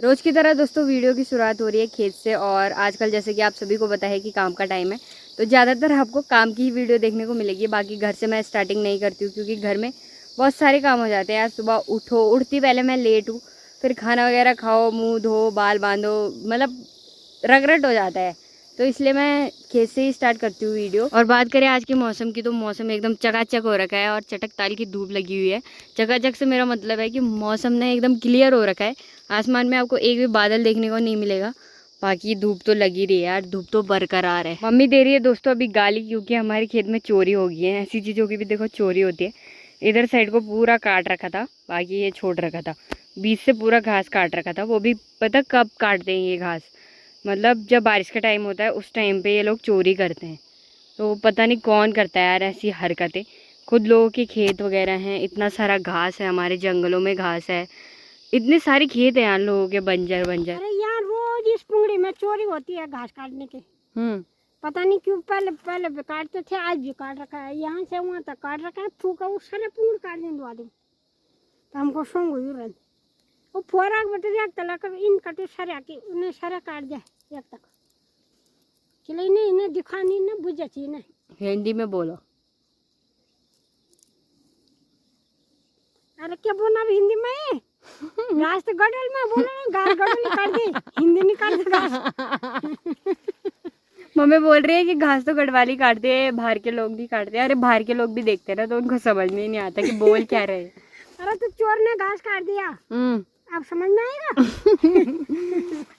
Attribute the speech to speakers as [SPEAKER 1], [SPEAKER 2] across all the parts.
[SPEAKER 1] रोज़ की तरह दोस्तों वीडियो की शुरुआत हो रही है खेत से। और आजकल जैसे कि आप सभी को पता है कि काम का टाइम है, तो ज़्यादातर आपको काम की ही वीडियो देखने को मिलेगी। बाकी घर से मैं स्टार्टिंग नहीं करती हूँ क्योंकि घर में बहुत सारे काम हो जाते हैं यार। सुबह उठती पहले मैं लेट हूँ, फिर खाना वगैरह खाओ, मुँह धो, बाल बांधो, मतलब रगरट हो जाता है। तो इसलिए मैं खेत से ही स्टार्ट करती हूँ वीडियो। और बात करें आज के मौसम की, तो मौसम एकदम चकाचक हो रखा है और चटक ताल की धूप लगी हुई है। चकाचक से मेरा मतलब है कि मौसम ने एकदम क्लियर हो रखा है। आसमान में आपको एक भी बादल देखने को नहीं मिलेगा। बाकी धूप तो लगी रही है यार, धूप तो बरकरार है। मम्मी दे रही है दोस्तों अभी गाली, क्योंकि हमारे खेत में चोरी हो गई है। ऐसी चीज़ों की भी देखो चोरी होती है। इधर साइड को पूरा काट रखा था, बाकी ये छोड़ रखा था। बीच से पूरा घास काट रखा था, वो भी पता कब काटते हैं ये घास, मतलब जब बारिश का टाइम होता है उस टाइम पे ये लोग चोरी करते हैं। तो पता नहीं कौन करता है यार ऐसी हरकतें। खुद लोगों के खेत वगैरह हैं, इतना सारा घास है, हमारे जंगलों में घास है, इतने सारे खेत हैं यार लोगों के बंजर बंजर।
[SPEAKER 2] अरे यार रोज इस पुंगड़ी में चोरी होती है घास काटने के। पता नहीं क्यों, पहले पहले भी काटते थे, आज भी काट रखा है। यहाँ से वहाँ तक काट रखा है, फूका वो सारे पुंगड़ काट दें दो दिन। तो हमको सोंग हुई रन वो फोरा बटे एक तला कर इन कटे सारे के उन्हें सारा काट दे एक तक चले नहीं इन्हें दिखानी ना बुझ जाती ना।
[SPEAKER 1] हिंदी में बोलो।
[SPEAKER 2] अरे क्या बोलना अब हिंदी में? घास तो गडल में बोला ना, घास गडल काट दे, हिंदी नहीं काट दे घास।
[SPEAKER 1] मम्मी बोल रही है कि घास तो गढ़वाली काटते हैं, बाहर के लोग भी काटते हैं। अरे बाहर के लोग भी देखते हैं ना, तो उनको समझ में ही नहीं आता कि बोल क्या रहे।
[SPEAKER 2] अरे तो चोर ने घास काट दिया, अब समझ में आएगा।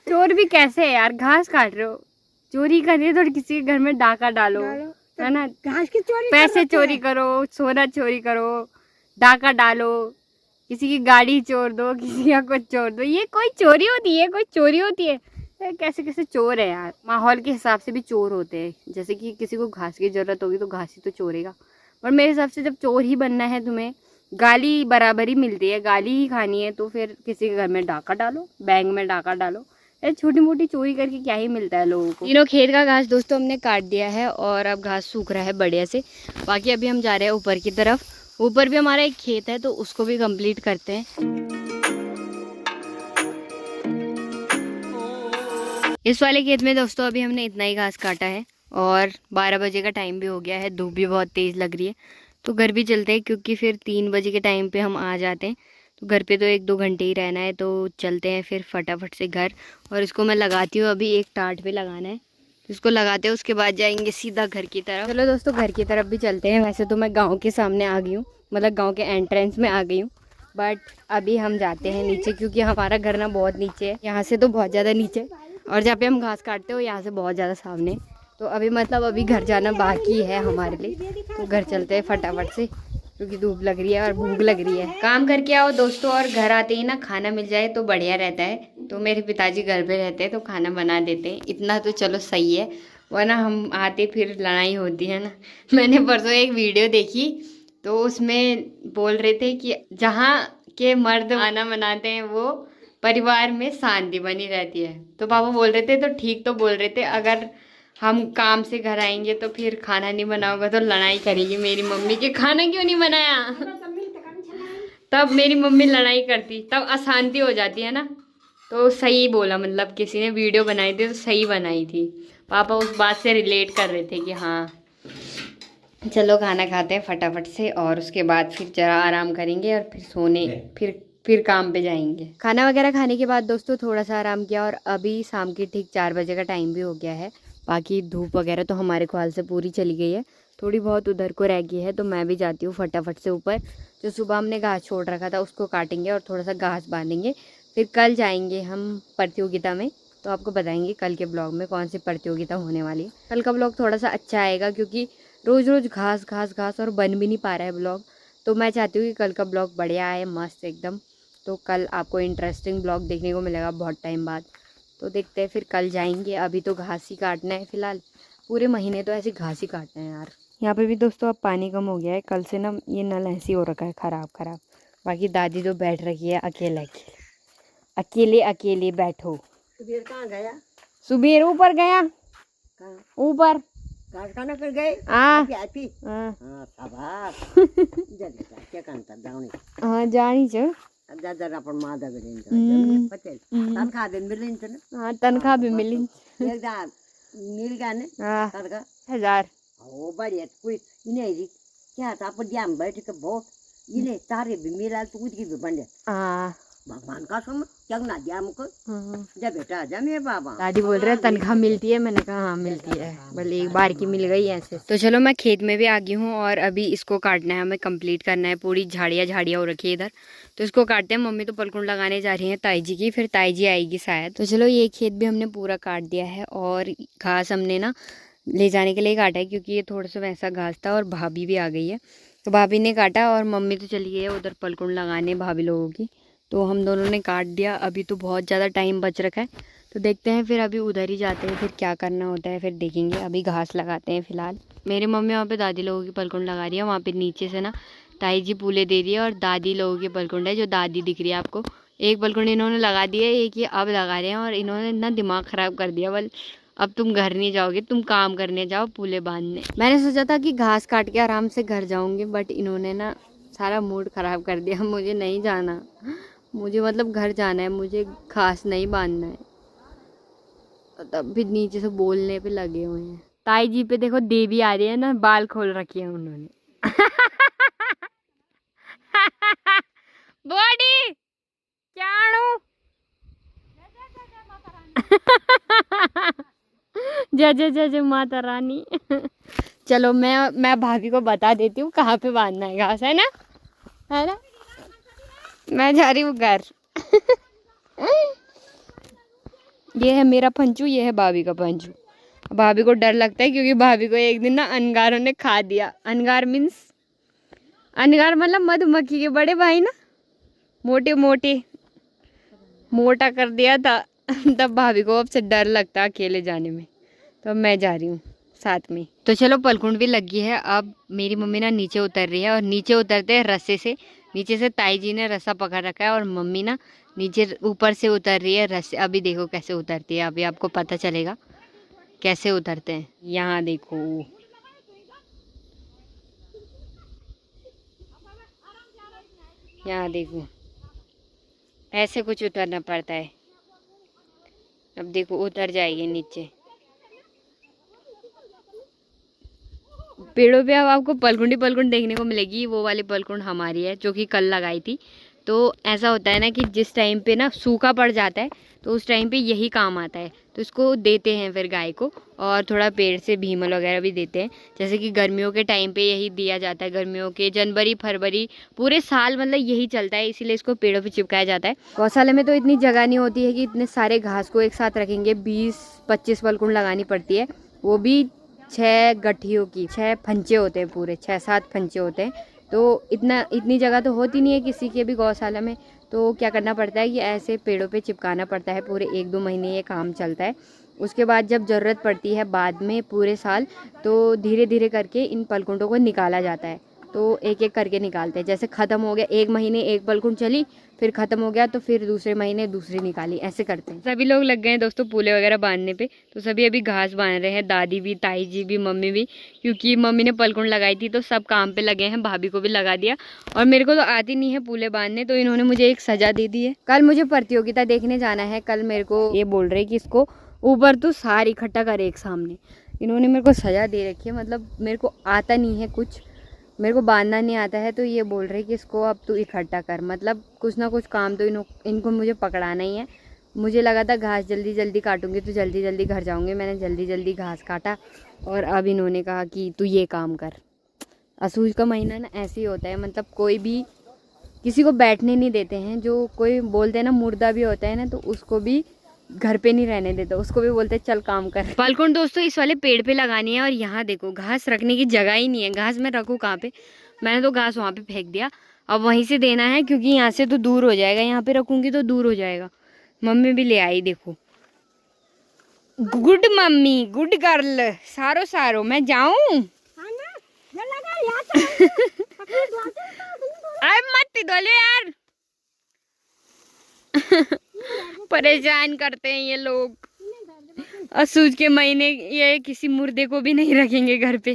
[SPEAKER 1] चोर भी कैसे है यार, घास काट रहे हो, चोरी कर रही है तो किसी के घर में डाका डालो, है ना।
[SPEAKER 2] घास की चोरी,
[SPEAKER 1] पैसे चोरी करो, सोना चोरी करो, डाका डालो, किसी की गाड़ी चोर दो, किसी का कुछ चोर दो, ये कोई चोरी होती है? कोई चोरी होती है? कैसे कैसे चोर है यार। माहौल के हिसाब से भी चोर होते हैं। जैसे कि किसी को घास की जरूरत होगी तो घास ही तो चोरेगा। पर मेरे हिसाब से जब चोर ही बनना है, तुम्हें गाली बराबरी मिलती है, गाली ही खानी है, तो फिर किसी के घर में डाका डालो, बैंक में डाका डालो। छोटी मोटी चोरी करके क्या ही मिलता है लोगों को। तीनों खेत का घास दोस्तों हमने काट दिया है और अब घास सूख रहा है बढ़िया से। बाकी अभी हम जा रहे हैं ऊपर की तरफ। ऊपर भी हमारा एक खेत है तो उसको भी कंप्लीट करते हैं। इस वाले खेत में दोस्तों अभी हमने इतना ही घास काटा है और 12 बजे का टाइम भी हो गया है, धूप भी बहुत तेज़ लग रही है। तो घर भी चलते हैं क्योंकि फिर 3 बजे के टाइम पे हम आ जाते हैं। तो घर पे तो 1-2 घंटे ही रहना है, तो चलते हैं फिर फटाफट से घर। और इसको मैं लगाती हूँ, अभी एक टाट पे लगाना है, इसको लगाते हैं, उसके बाद जाएंगे सीधा घर की तरफ। चलो दोस्तों घर की तरफ भी चलते हैं। वैसे तो मैं गाँव के सामने आ गई हूँ, मतलब गाँव के एंट्रेंस में आ गई हूँ, बट अभी हम जाते हैं नीचे क्योंकि हमारा घर ना बहुत नीचे है, यहाँ से तो बहुत ज़्यादा नीचे, और जहाँ पे हम घास काटते हो यहाँ से बहुत ज़्यादा सामने। तो अभी मतलब अभी घर जाना बाकी है हमारे लिए, तो घर चलते हैं फटाफट से क्योंकि धूप लग रही है और भूख लग रही है। काम करके आओ दोस्तों और घर आते ही ना खाना मिल जाए तो बढ़िया रहता है। तो मेरे पिताजी घर पे रहते हैं तो खाना बना देते हैं, इतना तो चलो सही है, वरना हम आते फिर लड़ाई होती है ना। मैंने परसों एक वीडियो देखी तो उसमें बोल रहे थे कि जहाँ के मर्द खाना बनाते हैं वो परिवार में शांति बनी रहती है। तो पापा बोल रहे थे, तो ठीक तो बोल रहे थे, अगर हम काम से घर आएंगे तो फिर खाना नहीं बनाओगे तो लड़ाई करेगी मेरी मम्मी कि खाना क्यों नहीं बनाया। तब मेरी मम्मी लड़ाई करती, तब अशांति हो जाती है ना। तो सही बोला, मतलब किसी ने वीडियो बनाई थी तो सही बनाई थी। पापा उस बात से रिलेट कर रहे थे कि हाँ चलो खाना खाते हैं फटाफट से और उसके बाद फिर जरा आराम करेंगे और फिर सोने फिर काम पे जाएंगे। खाना वगैरह खाने के बाद दोस्तों थोड़ा सा आराम किया और अभी शाम के ठीक 4 बजे का टाइम भी हो गया है। बाकी धूप वगैरह तो हमारे ख्याल से पूरी चली गई है, थोड़ी बहुत उधर को रह गई है, तो मैं भी जाती हूँ फटाफट से ऊपर। जो सुबह हमने घास छोड़ रखा था उसको काटेंगे और थोड़ा सा घास बांधेंगे, फिर कल जाएंगे हम प्रतियोगिता में। तो आपको बताएंगे कल के ब्लॉग में कौन सी प्रतियोगिता होने वाली है। कल का ब्लॉग थोड़ा सा अच्छा आएगा क्योंकि रोज़ रोज़ घास घास घास और बन भी नहीं पा रहा है ब्लॉग। तो मैं चाहती हूँ कि कल का ब्लॉग बढ़िया आए, मस्त एकदम। तो कल आपको इंटरेस्टिंग ब्लॉग देखने को मिलेगा बहुत टाइम बाद। तो देखते हैं फिर कल जाएंगे। अभी तो घास ही काटना है फिलहाल, पूरे महीने तो ऐसे घास ही काटना है यार। यहाँ पे भी दोस्तों अब पानी कम हो गया है, कल से ना ये नल ऐसी हो रखा है ख़राब। बाकी दादी जो बैठ रखी है अकेले अकेले बैठो।
[SPEAKER 2] सुबीर कहाँ गया?
[SPEAKER 1] सुबीर ऊपर गया, ऊपर
[SPEAKER 2] घास खाना फिर गए।
[SPEAKER 1] हाँ
[SPEAKER 2] शाबाश। जल्दी क्या करता दावनी।
[SPEAKER 1] हाँ जानी छ
[SPEAKER 3] दादा अपन मादा बिलिन जमीन पटेल तनखा दे मिलिन तो ना
[SPEAKER 1] हाँ तनख्वाह भी मिली
[SPEAKER 3] एक दा मिल गया ने
[SPEAKER 1] हाँ
[SPEAKER 3] तनखा
[SPEAKER 1] 1000
[SPEAKER 3] ओ बढ़िया कोई इन्हें जी क्या था अपन ध्यान बैठ के बहुत इन्हें तारे भी मिला तो कुछ की भी बन
[SPEAKER 1] हाँ
[SPEAKER 3] भगवान का सुन क्या ना दिया मुझको जब बेटा जा मेरे बाबा
[SPEAKER 1] दादी बोल रहे हैं तनख्वाह मिलती है, मैंने कहा हाँ मिलती है, बोले एक बार की मिल गई ऐसे। तो चलो मैं खेत में भी आ गई हूँ और अभी इसको काटना है, हमें कंप्लीट करना है, पूरी झाड़ियाँ हो रखी है इधर, तो इसको काटते हैं। मम्मी तो पलकुंड लगाने जा रही है ताई जी की, फिर ताई जी आएगी शायद। तो चलो ये खेत भी हमने पूरा काट दिया है और घास हमने ना ले जाने के लिए काटा है क्योंकि ये थोड़ा सा वैसा घास था और भाभी भी आ गई है, तो भाभी ने काटा और मम्मी तो चली गई है उधर पलकुंड लगाने भाभी लोगों की, तो हम दोनों ने काट दिया। अभी तो बहुत ज़्यादा टाइम बच रखा है, तो देखते हैं फिर अभी उधर ही जाते हैं, फिर क्या करना होता है फिर देखेंगे। अभी घास लगाते हैं फिलहाल। मेरी मम्मी वहाँ पे दादी लोगों की पलकुंड लगा रही है, वहाँ पे नीचे से ना ताई जी पूले दे रही है और दादी लोगों की पलकुंड है, जो दादी दिख रही है आपको। एक पलकुंड इन्होंने लगा दी है, एक ये अब लगा रहे हैं और इन्होंने इतना दिमाग ख़राब कर दिया। बोल अब तुम घर नहीं जाओगे, तुम काम करने जाओ पूले बांधने। मैंने सोचा था कि घास काट के आराम से घर जाऊँगी, बट इन्होंने ना सारा मूड ख़राब कर दिया। मुझे नहीं जाना, मुझे मतलब घर जाना है, मुझे घास नहीं बांधना है। तब भी नीचे से बोलने पे लगे हुए हैं। ताई जी पे देखो देवी आ रही है ना, बाल खोल रखे हैं उन्होंने। बॉडी क्या जय जय जय जय माता रानी। चलो मैं भाभी को बता देती हूँ कहाँ पे बांधना है घास, है ना, है ना। मैं जा रही हूँ घर। ये है मेरा पंचू, ये है भाभी का पंचू। भाभी को डर लगता है क्योंकि भाभी को एक दिन ना अनगारों ने खा दिया। अनगार मीन्स अनगार मतलब मधुमक्खी के बड़े भाई ना, मोटे मोटे मोटा कर दिया था। तब भाभी को अब से डर लगता है अकेले जाने में, तो मैं जा रही हूँ साथ में। तो चलो पलकुंड भी लगी है। अब मेरी मम्मी ना नीचे उतर रही है और नीचे उतरते हैं रस्से से। नीचे से ताई जी ने रस्सा पकड़ रखा है और मम्मी ना नीचे ऊपर से उतर रही है रस्से। अभी देखो कैसे उतरती है, अभी आपको पता चलेगा कैसे उतरते हैं। यहाँ देखो, यहाँ देखो ऐसे कुछ उतरना पड़ता है। अब देखो उतर जाएगी नीचे। पेड़ों पे अब आपको पलकुंड देखने को मिलेगी। वो वाली पलकुंड हमारी है जो कि कल लगाई थी। तो ऐसा होता है ना कि जिस टाइम पे ना सूखा पड़ जाता है तो उस टाइम पे यही काम आता है, तो इसको देते हैं फिर गाय को, और थोड़ा पेड़ से भीमल वगैरह भी देते हैं। जैसे कि गर्मियों के टाइम पे यही दिया जाता है, गर्मियों के जनवरी फरवरी पूरे साल मतलब यही चलता है, इसीलिए इसको पेड़ों पे चिपकाया जाता है। गौशाला में तो इतनी जगह नहीं होती है कि इतने सारे घास को एक साथ रखेंगे। 20-25 पलकुंड लगानी पड़ती है, वो भी 6 गठियों की। 6 फंचे होते हैं, पूरे 6-7 फंचे होते हैं। तो इतनी जगह तो होती नहीं है किसी के भी गौशाला में। तो क्या करना पड़ता है कि ऐसे पेड़ों पे चिपकाना पड़ता है। पूरे 1-2 महीने ये काम चलता है। उसके बाद जब ज़रूरत पड़ती है बाद में पूरे साल, तो धीरे धीरे करके इन पलकुंडों को निकाला जाता है। तो एक एक करके निकालते हैं। जैसे ख़त्म हो गया, 1 महीने एक पलकुंड चली, फिर ख़त्म हो गया तो फिर दूसरे महीने दूसरी निकाली, ऐसे करते हैं। सभी लोग लग गए हैं दोस्तों पूले वगैरह बांधने पे। तो सभी अभी घास बांध रहे हैं, दादी भी, ताई जी भी, मम्मी भी, क्योंकि मम्मी ने पलकुंड लगाई थी तो सब काम पे लगे हैं। भाभी को भी लगा दिया, और मेरे को तो आती नहीं है पूले बांधने, तो इन्होंने मुझे एक सजा दे दी है। कल मुझे प्रतियोगिता देखने जाना है। कल मेरे को ये बोल रहे कि इसको ऊपर तो सार इकट्ठा करे एक सामने। इन्होंने मेरे को सजा दे रखी है, मतलब मेरे को आता नहीं है कुछ, मेरे को बांधना नहीं आता है, तो ये बोल रहे कि इसको अब तू इकट्ठा कर। मतलब कुछ ना कुछ काम तो इनको मुझे पकड़ाना ही है। मुझे लगा था घास जल्दी जल्दी काटूंगी तो जल्दी जल्दी घर जाऊंगी। मैंने जल्दी जल्दी घास काटा और अब इन्होंने कहा कि तू ये काम कर। असूज का महीना ना ऐसे ही होता है, मतलब कोई भी किसी को बैठने नहीं देते हैं। जो कोई बोलते हैं ना मुर्दा भी होता है ना, तो उसको भी घर पे नहीं रहने देते, उसको भी बोलते चल काम कर। पलकुंड दोस्तों इस वाले पेड़ पे लगानी है, और यहाँ देखो घास रखने की जगह ही नहीं है। घास मैं रखूँ कहाँ पे? मैंने तो घास वहाँ पे फेंक दिया। अब वहीं से देना है क्योंकि यहाँ से तो दूर हो जाएगा, यहाँ पे रखूंगी तो दूर हो जाएगा। मम्मी भी ले आई देखो। Good mummy, good girl. सारो सारो मैं जाऊँ? मत दो यार। परेशान करते हैं ये लोग। असूज के महीने ये किसी मुर्दे को भी नहीं रखेंगे घर पे।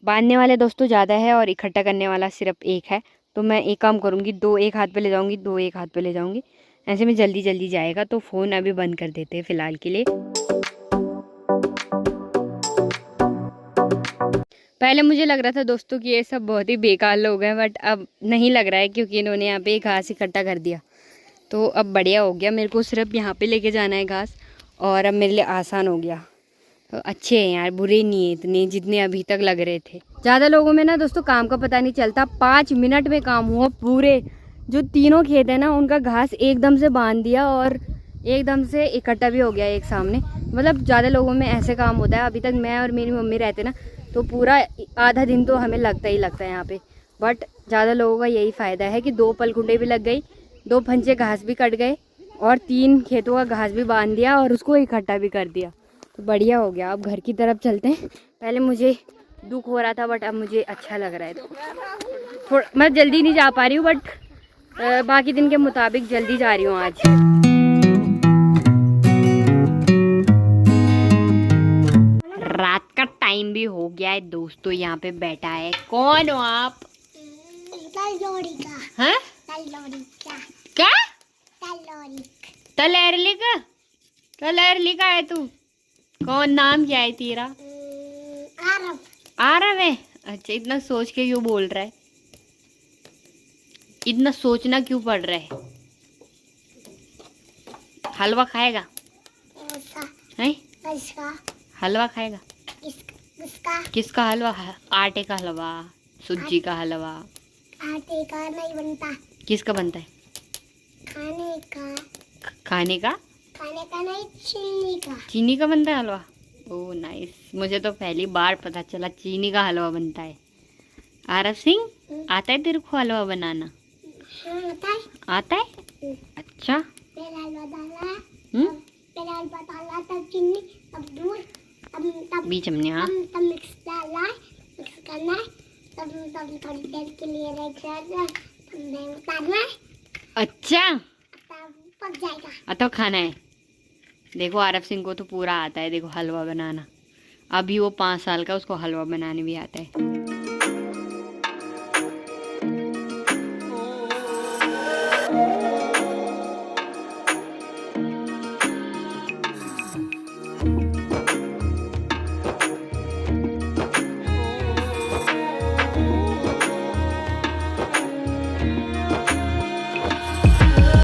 [SPEAKER 1] बांधने वाले दोस्तों ज़्यादा है और इकट्ठा करने वाला सिर्फ एक है, तो मैं एक काम करूँगी, 2 एक हाथ पे ले जाऊँगी, 2 एक हाथ पे ले जाऊँगी, ऐसे में जल्दी जल्दी जाएगा। तो फ़ोन अभी बंद कर देते हैं फ़िलहाल के लिए। पहले मुझे लग रहा था दोस्तों कि ये सब बहुत ही बेकार लोग हैं, बट अब नहीं लग रहा है क्योंकि इन्होंने यहाँ पे घास इकट्ठा कर दिया, तो अब बढ़िया हो गया। मेरे को सिर्फ यहाँ पे लेके जाना है घास और अब मेरे लिए आसान हो गया। तो अच्छे हैं यार, बुरे नहीं है इतने जितने अभी तक लग रहे थे। ज़्यादा लोगों में ना दोस्तों काम का पता नहीं चलता, 5 मिनट में काम हुआ। पूरे जो तीनों खेत है ना उनका घास एकदम से बांध दिया और एकदम से इकट्ठा भी हो गया एक सामने। मतलब ज़्यादा लोगों में ऐसे काम होता है। अभी तक मैं और मेरी मम्मी रहते ना तो पूरा आधा दिन तो हमें लगता ही लगता है यहाँ पे, बट ज़्यादा लोगों का यही फ़ायदा है कि 2 पलकुंडे भी लग गई, 2 फंचे घास भी कट गए और 3 खेतों का घास भी बांध दिया और उसको इकट्ठा भी कर दिया। तो बढ़िया हो गया। अब घर की तरफ चलते हैं। पहले मुझे दुख हो रहा था बट अब मुझे अच्छा लग रहा है। थोड़ा मैं जल्दी नहीं जा पा रही हूँ बट बाकी दिन के मुताबिक जल्दी जा रही हूँ आज। रात का टाइम भी हो गया है दोस्तों। यहाँ पे बैठा है, कौन हो आप? हाँ? क्या? तलैरली का? तलैरली का है तू? कौन, नाम क्या है तेरा? आरव। आरव है? अच्छा, इतना सोच के क्यों बोल रहा है? इतना सोचना क्यों पड़ रहा है? हलवा खाएगा? हैं? हलवा खाएगा? किसका हलवा? आटे का हलवा, सूजी का हलवा?
[SPEAKER 2] आटे का नहीं बनता।
[SPEAKER 1] किसका बनता है?
[SPEAKER 2] खाने का।
[SPEAKER 1] खाने का?
[SPEAKER 2] खाने का नहीं, चीनी का।
[SPEAKER 1] चीनी का बनता है हलवा? ओह नाइस, मुझे तो पहली बार पता चला चीनी का हलवा बनता है। आरव सिंह, आता है तेरे को हलवा बनाना?
[SPEAKER 2] हाँ, आता है।
[SPEAKER 1] आता है? अच्छा।
[SPEAKER 2] पहले हलवा डाला, पहले हलवा डाला, तब चीनी, तब दूध, तब
[SPEAKER 1] बीच में हाँ
[SPEAKER 2] तब मिक्स डाला है, मिक्स करना है, तब थोड़ी देर के लिए रख देना है, तब उतारना है।
[SPEAKER 1] अच्छा,
[SPEAKER 2] तब पक जाएगा।
[SPEAKER 1] तो खाना है। देखो आरव सिंह को तो पूरा आता है देखो हलवा बनाना। अभी वो 5 साल का, उसको हलवा बनाने भी आता है।